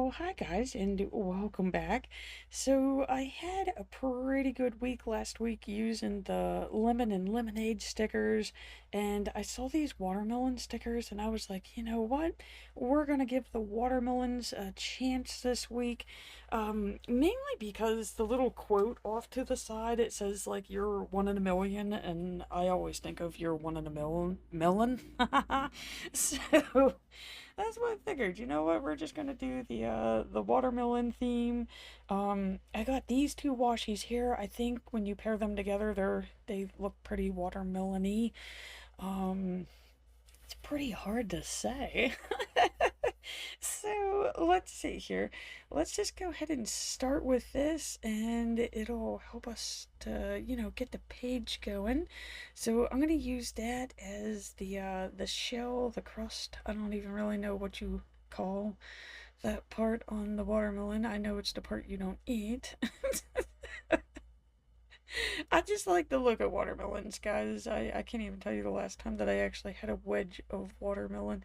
So, hi guys, and welcome back. So, I had a pretty good week last week using the lemon and lemonade stickers, and I saw these watermelon stickers, and I was like, you know what? We're gonna give the watermelons a chance this week. Mainly because the little quote off to the side it says like you're one in a million, and I always think of you're one in a million melon. So. That's what I figured. You know what? We're just gonna do the watermelon theme. I got these two washies here. I think when you pair them together, they look pretty watermelony. Um, it's pretty hard to say. So let's see here. Let's just go ahead and start with this, and it'll help us to, get the page going. So I'm gonna use that as the shell, the crust. I don't even really know what you call that part on the watermelon. I know it's the part you don't eat. I just like the look of watermelons, guys. I can't even tell you the last time that I actually had a wedge of watermelon.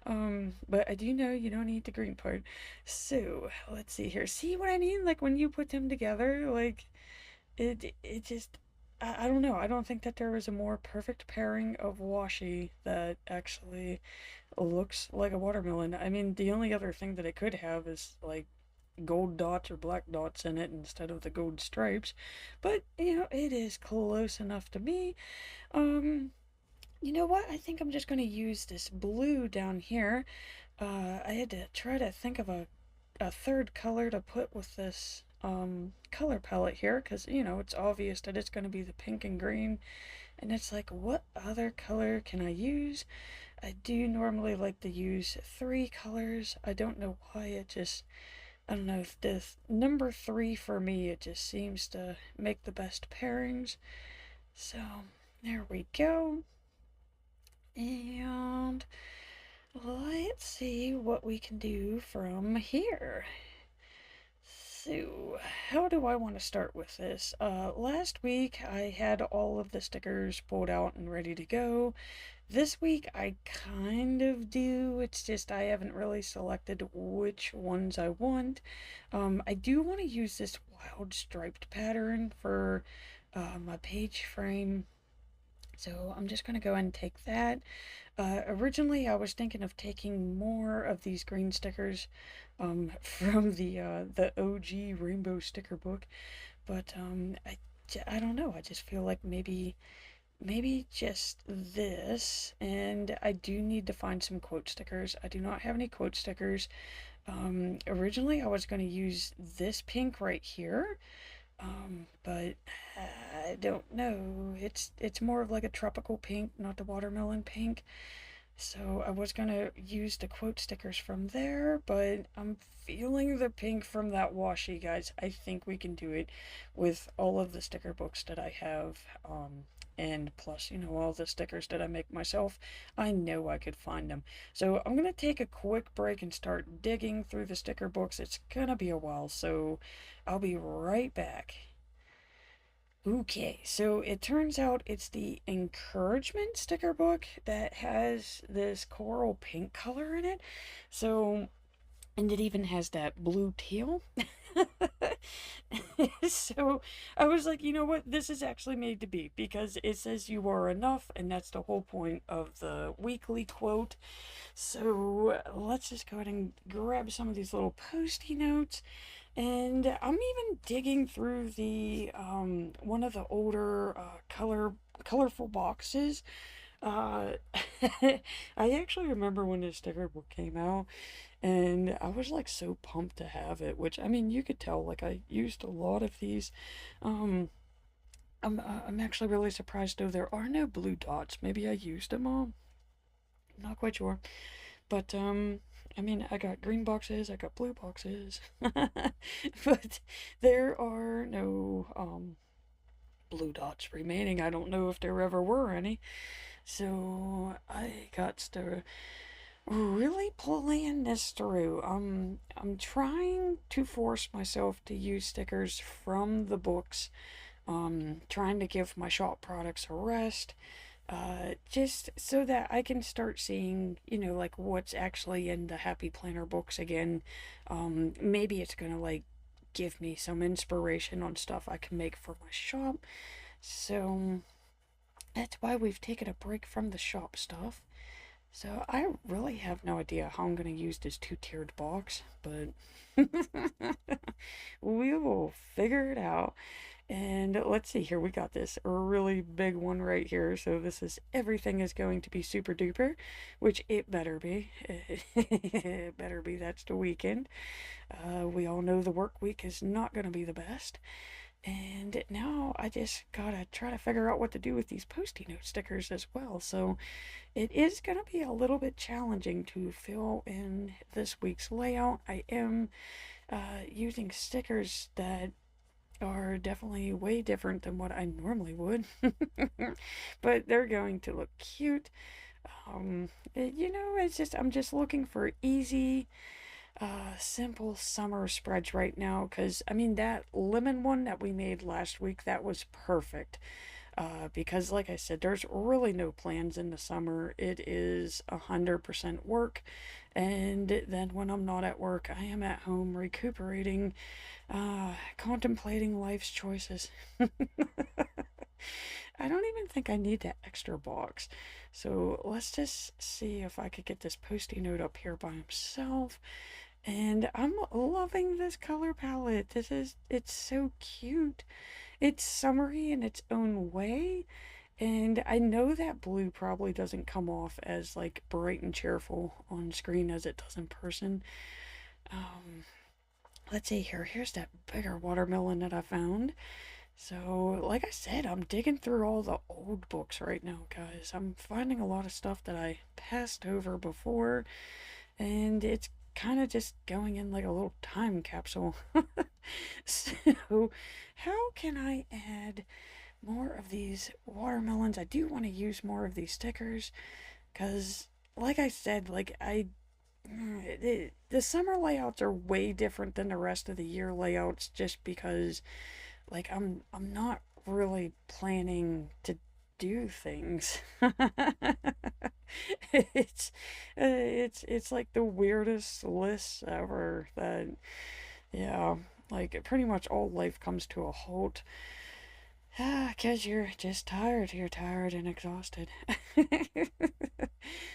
But I do know you don't eat the green part. So, let's see here. See what I mean? Like when you put them together, like it just I don't know. I don't think that there is a more perfect pairing of washi that actually looks like a watermelon. I mean, the only other thing that it could have is like gold dots or black dots in it instead of the gold stripes. But, it is close enough to me. Um, you know what? I think I'm just going to use this blue down here. I had to try to think of a third color to put with this color palette here because, it's obvious that it's going to be the pink and green. And it's like, what other color can I use? I do normally like to use three colors. I don't know why I don't know if this number three for me, it just seems to make the best pairings. So there we go. And let's see what we can do from here. So, how do I want to start with this? Last week I had all of the stickers pulled out and ready to go. This week I kind of do, it's just I haven't really selected which ones I want. I do want to use this wild striped pattern for my page frame, so I'm just going to go ahead and take that. Originally I was thinking of taking more of these green stickers from the OG rainbow sticker book, but I don't know, I just feel like maybe just this, and I do need to find some quote stickers. I do not have any quote stickers. Originally I was going to use this pink right here, but I don't know. It's more of like a tropical pink, not the watermelon pink. So I was gonna use the quote stickers from there, but I'm feeling the pink from that washi, guys. I think we can do it with all of the sticker books that I have. And plus, all the stickers that I make myself, I know I could find them. So I'm gonna take a quick break and start digging through the sticker books. It's gonna be a while, so I'll be right back. Okay, so it turns out it's the encouragement sticker book that has this coral pink color in it. So, and it even has that blue teal. So I was like, you know what? This is actually made to be because it says you are enough, and that's the whole point of the weekly quote. So let's just go ahead and grab some of these little post-it notes. And I'm even digging through the one of the older colorful boxes. Uh, I actually remember when this sticker book came out, and I was like so pumped to have it. Which I mean, you could tell like I used a lot of these. Um, I'm actually really surprised though there are no blue dots. Maybe I used them all. I'm not quite sure. But I mean, I got green boxes, I got blue boxes, but there are no blue dots remaining. I don't know if there ever were any. So I got to really plan this through. I'm trying to force myself to use stickers from the books. Trying to give my shop products a rest. just so that I can start seeing, like what's actually in the Happy Planner books again. Maybe it's gonna like give me some inspiration on stuff I can make for my shop. So that's why we've taken a break from the shop stuff. So I really have no idea how I'm gonna use this two-tiered box, but we will figure it out. And let's see here, we got this really big one right here. So this is everything is going to be super duper, which it better be. It better be. That's the weekend. We all know the work week is not going to be the best. And now I just gotta try to figure out what to do with these Post-it note stickers as well. So it is going to be a little bit challenging to fill in this week's layout. I am using stickers that are definitely way different than what I normally would. But they're going to look cute. It's just, I'm just looking for easy, simple summer spreads right now. Because, I mean, that lemon one that we made last week, that was perfect. Because, like I said, there's really no plans in the summer. It is 100% work. And then when I'm not at work, I am at home recuperating, contemplating life's choices. I don't even think I need that extra box. So let's just see if I could get this Post-it note up here by himself. And I'm loving this color palette. It's so cute. It's summery in its own way. And I know that blue probably doesn't come off as like bright and cheerful on screen as it does in person. Um, let's see here. Here's that bigger watermelon that I found. So, like I said, I'm digging through all the old books right now, guys. I'm finding a lot of stuff that I passed over before, and it's kind of just going in like a little time capsule. So, how can I add more of these watermelons? I do want to use more of these stickers because, like I said, the summer layouts are way different than the rest of the year layouts just because like I'm not really planning to do things. It's like the weirdest list ever that yeah, like pretty much all life comes to a halt. Ah, 'cause you're just tired. You're tired and exhausted.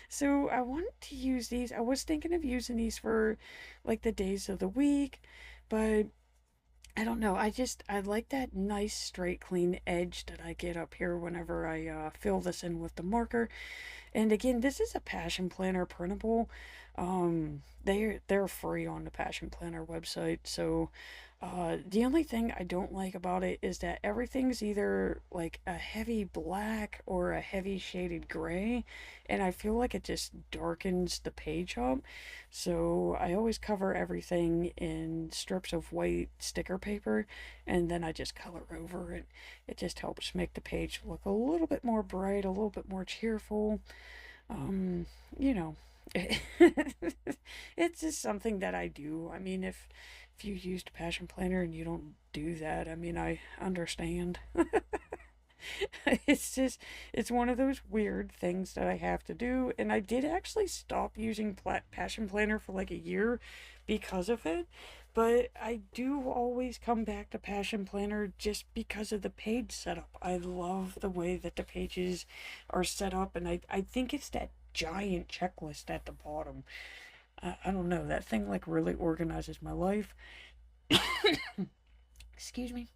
So I wanted to use these. I was thinking of using these for like the days of the week, but I don't know. I like that nice straight clean edge that I get up here whenever I fill this in with the marker. And again, this is a Passion Planner printable. They're free on the Passion Planner website. So, the only thing I don't like about it is that everything's either like a heavy black or a heavy shaded gray, and I feel like it just darkens the page up. So I always cover everything in strips of white sticker paper, and then I just color over it. It just helps make the page look a little bit more bright, a little bit more cheerful. Um, you know, it's just something that I do. I mean, if you used Passion Planner and you don't do that, I mean, I understand. It's just, it's one of those weird things that I have to do. And I did actually stop using Passion Planner for like a year because of it. But I do always come back to Passion Planner just because of the page setup. I love the way that the pages are set up, and I think it's that giant checklist at the bottom. I don't know, that thing like really organizes my life. Excuse me.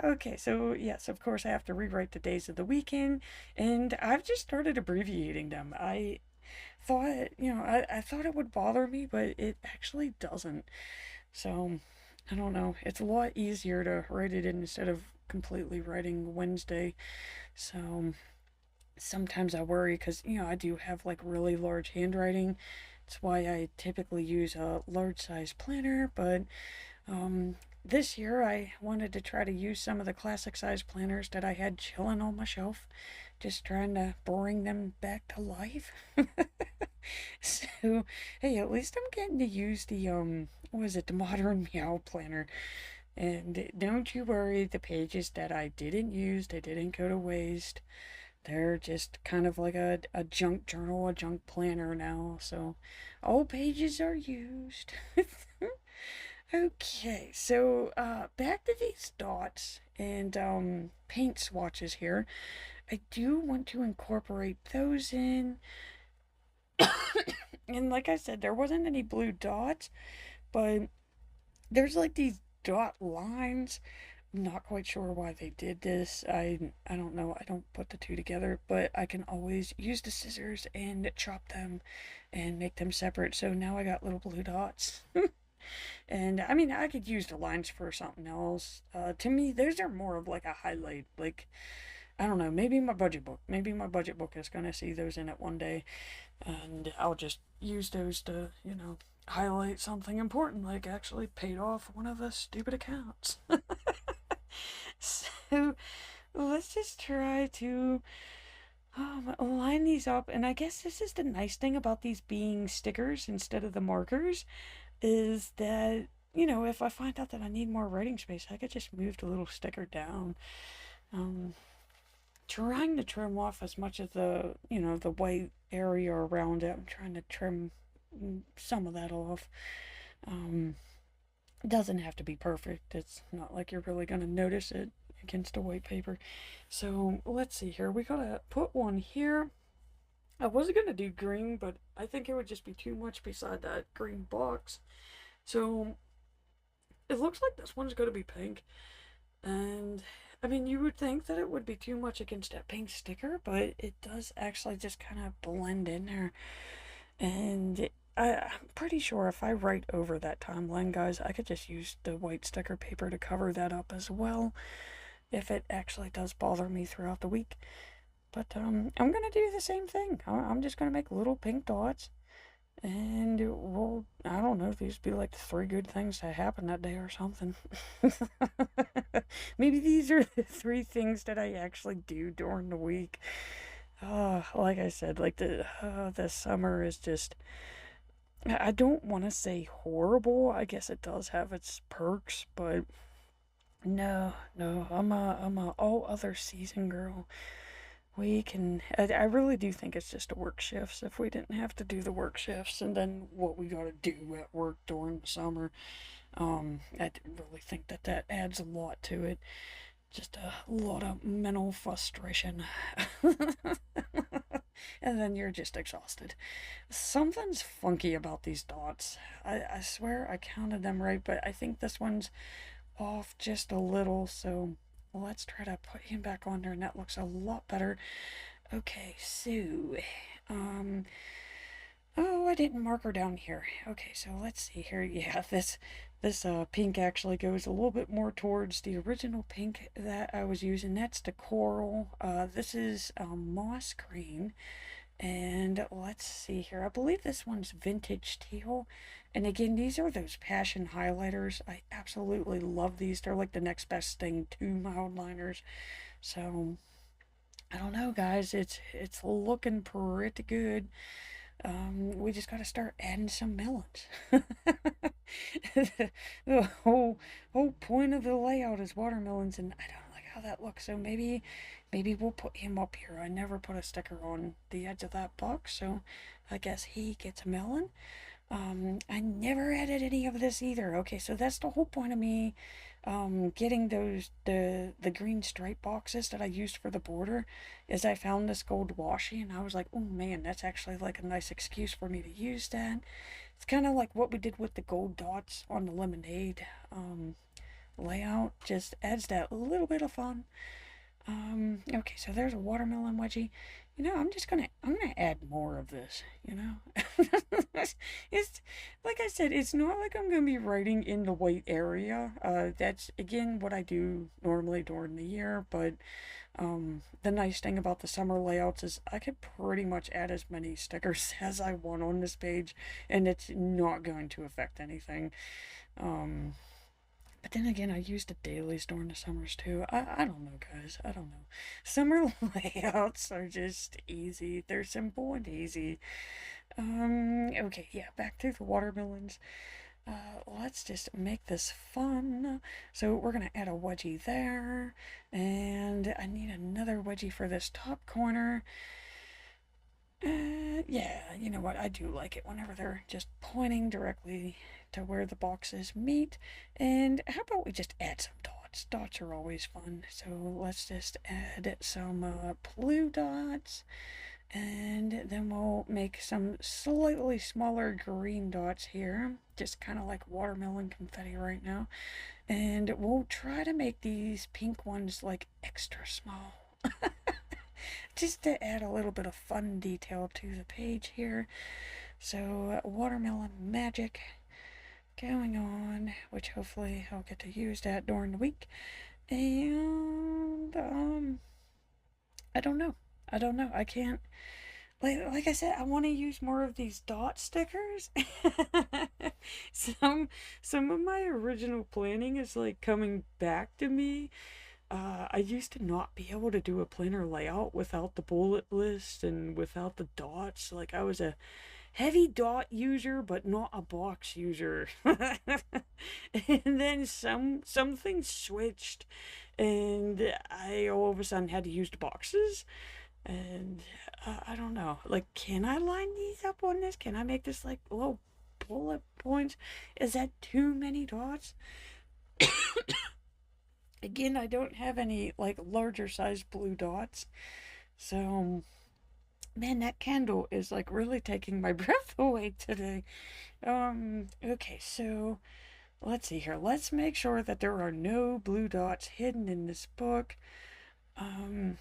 Okay, so yes, of course, I have to rewrite the days of the weekend, and I've just started abbreviating them. I thought, I thought it would bother me, but it actually doesn't. So, I don't know. It's a lot easier to write it in instead of completely writing Wednesday. So, sometimes I worry because, I do have like really large handwriting. It's why I typically use a large size planner, but um, this year I wanted to try to use some of the classic size planners that I had chilling on my shelf, just trying to bring them back to life. So, hey, at least I'm getting to use the what is it, the Modern Meow planner. And don't you worry, the pages that I didn't use, they didn't go to waste. They're just kind of like a junk journal, a junk planner now. So all pages are used. Okay, so back to these dots and paint swatches here. I do want to incorporate those in. And like I said, there wasn't any blue dots, but there's like these dot lines. I'm not quite sure why they did this. I don't know. I don't put the two together, but I can always use the scissors and chop them and make them separate. So now I got little blue dots. And I mean, I could use the lines for something else. To me, those are more of like a highlight. Like, I don't know, maybe my budget book. Maybe my budget book is going to see those in it one day. And I'll just use those to, highlight something important, like actually paid off one of the stupid accounts. So let's just try to line these up. And I guess this is the nice thing about these being stickers instead of the markers is that, if I find out that I need more writing space, I could just move the little sticker down. Um, Trying to trim off as much of the white area around it. I'm trying to trim some of that off. Um, doesn't have to be perfect. It's not like you're really going to notice it against a white paper. So let's see here. We gotta put one here. I wasn't gonna do green, but I think it would just be too much beside that green box. So it looks like this one's gonna be pink. And I mean, you would think that it would be too much against that pink sticker, but it does actually just kind of blend in there. And I'm pretty sure if I write over that timeline, guys, I could just use the white sticker paper to cover that up as well, if it actually does bother me throughout the week. But I'm gonna do the same thing. I'm just gonna make little pink dots, and I don't know, these be like the three good things that happened that day or something. Maybe these are the three things that I actually do during the week. Like I said, like the summer is just. I don't want to say horrible. I guess it does have its perks, but no, no, I'm a all other season girl. We can. I really do think it's just the work shifts. If we didn't have to do the work shifts and then what we got to do at work during the summer, I really think that that adds a lot to it. Just a lot of mental frustration. And then you're just exhausted. Something's funky about these dots. I swear I counted them right, but I think this one's off just a little, so let's try to put him back on there, and that looks a lot better. Okay, so, um, oh, I didn't mark her down here. Okay, so let's see here. Yeah, this pink actually goes a little bit more towards the original pink that I was using. That's the coral. This is moss green. And let's see here. I believe this one's vintage teal. And again, these are those passion highlighters. I absolutely love these. They're like the next best thing to mild liners. So I don't know, guys. It's looking pretty good. We just gotta start adding some melons. The whole point of the layout is watermelons, and I don't like how that looks. So maybe we'll put him up here. I never put a sticker on the edge of that box, so I guess he gets a melon. I never added any of this either. Okay, so that's the whole point of me getting the green stripe boxes that I used for the border is I found this gold washi and I was like, oh man, that's actually like a nice excuse for me to use that. It's kind of like what we did with the gold dots on the lemonade layout. Just adds that little bit of fun. Okay, so there's a watermelon wedgie. I'm gonna add more of this, It's, like I said, it's not like I'm gonna be writing in the white area. That's, again, what I do normally during the year, but, the nice thing about the summer layouts is I could pretty much add as many stickers as I want on this page, and it's not going to affect anything. Um, but then again, I use the dailies during the summers too. I don't know, guys. I don't know. Summer layouts are just easy. They're simple and easy. Okay, yeah, back to the watermelons. Let's just make this fun. So we're gonna add a wedgie there, and I need another wedgie for this top corner. Yeah, you know what? I do like it whenever they're just pointing directly to where the boxes meet. And how about we just add some dots? Dots are always fun. So let's just add some blue dots. And then we'll make some slightly smaller green dots here. Just kind of like watermelon confetti right now. And we'll try to make these pink ones like extra small. Just to add a little bit of fun detail to the page here. So, watermelon magic going on, which hopefully I'll get to use that during the week. And, I don't know. I don't know. I can't. Like I said, I want to use more of these dot stickers. some some of my original planning is like coming back to me. I used to not be able to do a planner layout without the bullet list and without the dots. Like I was a heavy dot user, but not a box user. And then some things switched, and I all of a sudden had to use the boxes. And I don't know. Like, can I line these up on this? Can I make this like little bullet points? Is that too many dots? Again, I don't have any like larger size blue dots. So, man, that candle is like really taking my breath away today. Okay, so let's see here. Let's make sure that there are no blue dots hidden in this book. Um,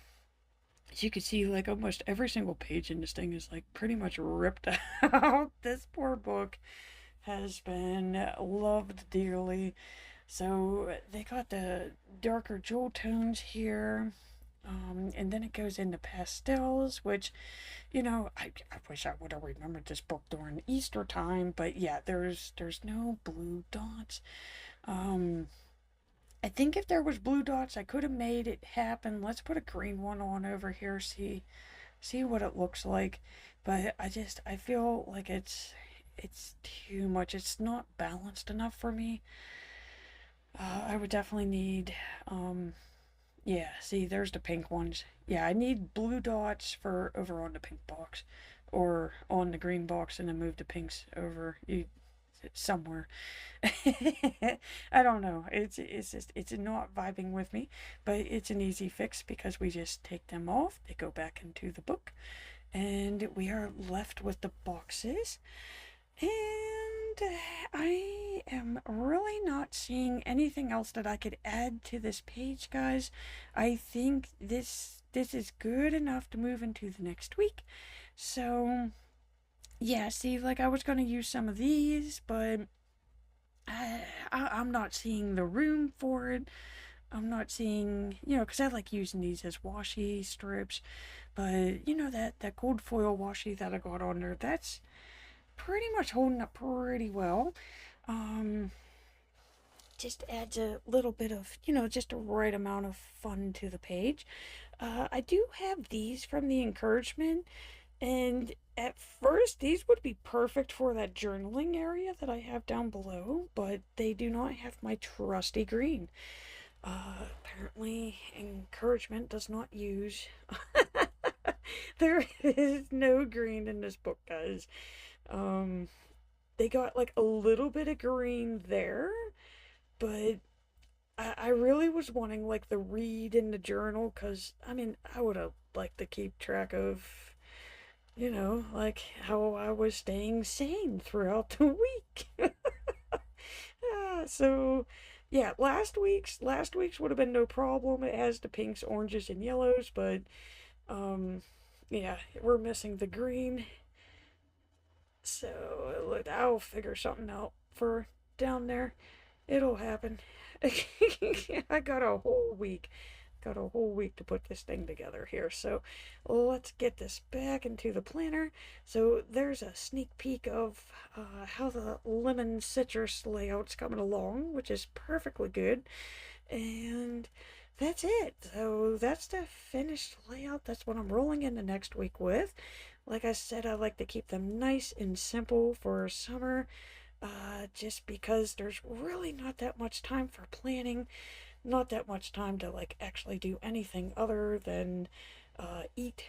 as you can see, like almost every single page in this thing is like pretty much ripped out. This poor book has been loved dearly. So they got the darker jewel tones here. And then it goes into pastels, which, I wish I would have remembered this book during Easter time, but yeah, there's no blue dots. Um, I think if there was blue dots, I could have made it happen. Let's put a green one on over here, see what it looks like. But I feel like it's too much. It's not balanced enough for me. I would definitely need, yeah, see, there's the pink ones. Yeah, I need blue dots for over on the pink box or on the green box and then move the pinks over somewhere. I don't know. It's just it's not vibing with me, but it's an easy fix because we just take them off. They go back into the book and we are left with the boxes. And I am really not seeing anything else that I could add to this page, guys. I think this is good enough to move into the next week. So, yeah, see, like I was going to use some of these, but I'm not seeing the room for it. I'm not seeing, because I like using these as washi strips, but that gold foil washi that I got on there, that's pretty much holding up pretty well. Um, just adds a little bit of, just a right amount of fun to the page. I do have these from the encouragement, and at first these would be perfect for that journaling area that I have down below, but they do not have my trusty green. Apparently encouragement does not use there is no green in this book, guys. um they got like a little bit of green there, but I really was wanting like the read in the journal, because I mean I would have liked to keep track of, like how I was staying sane throughout the week. So yeah, last week's would have been no problem. It has the pinks, oranges, and yellows, but um yeah, we're missing the green. So look, I'll figure something out for down there. It'll happen. I got a whole week. Got a whole week to put this thing together here. So let's get this back into the planner. So there's a sneak peek of how the lemon citrus layout's coming along, which is perfectly good. And that's it. So that's the finished layout. That's what I'm rolling into next week with. Like I said, I like to keep them nice and simple for summer. just because there's really not that much time for planning, not that much time to like actually do anything other than eat.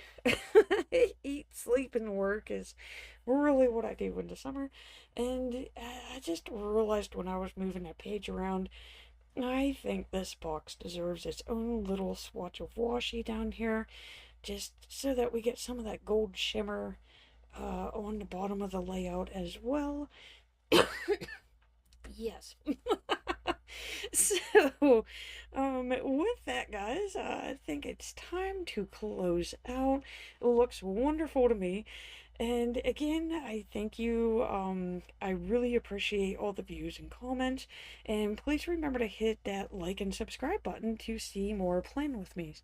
Eat, sleep, and work is really what I do in the summer. And I just realized when I was moving that page around, I think this box deserves its own little swatch of washi down here, just so that we get some of that gold shimmer on the bottom of the layout as well. Yes. So, with that, guys, I think it's time to close out. It looks wonderful to me. And again, I thank you. I really appreciate all the views and comments. And please remember to hit that like and subscribe button to see more Plan With Me.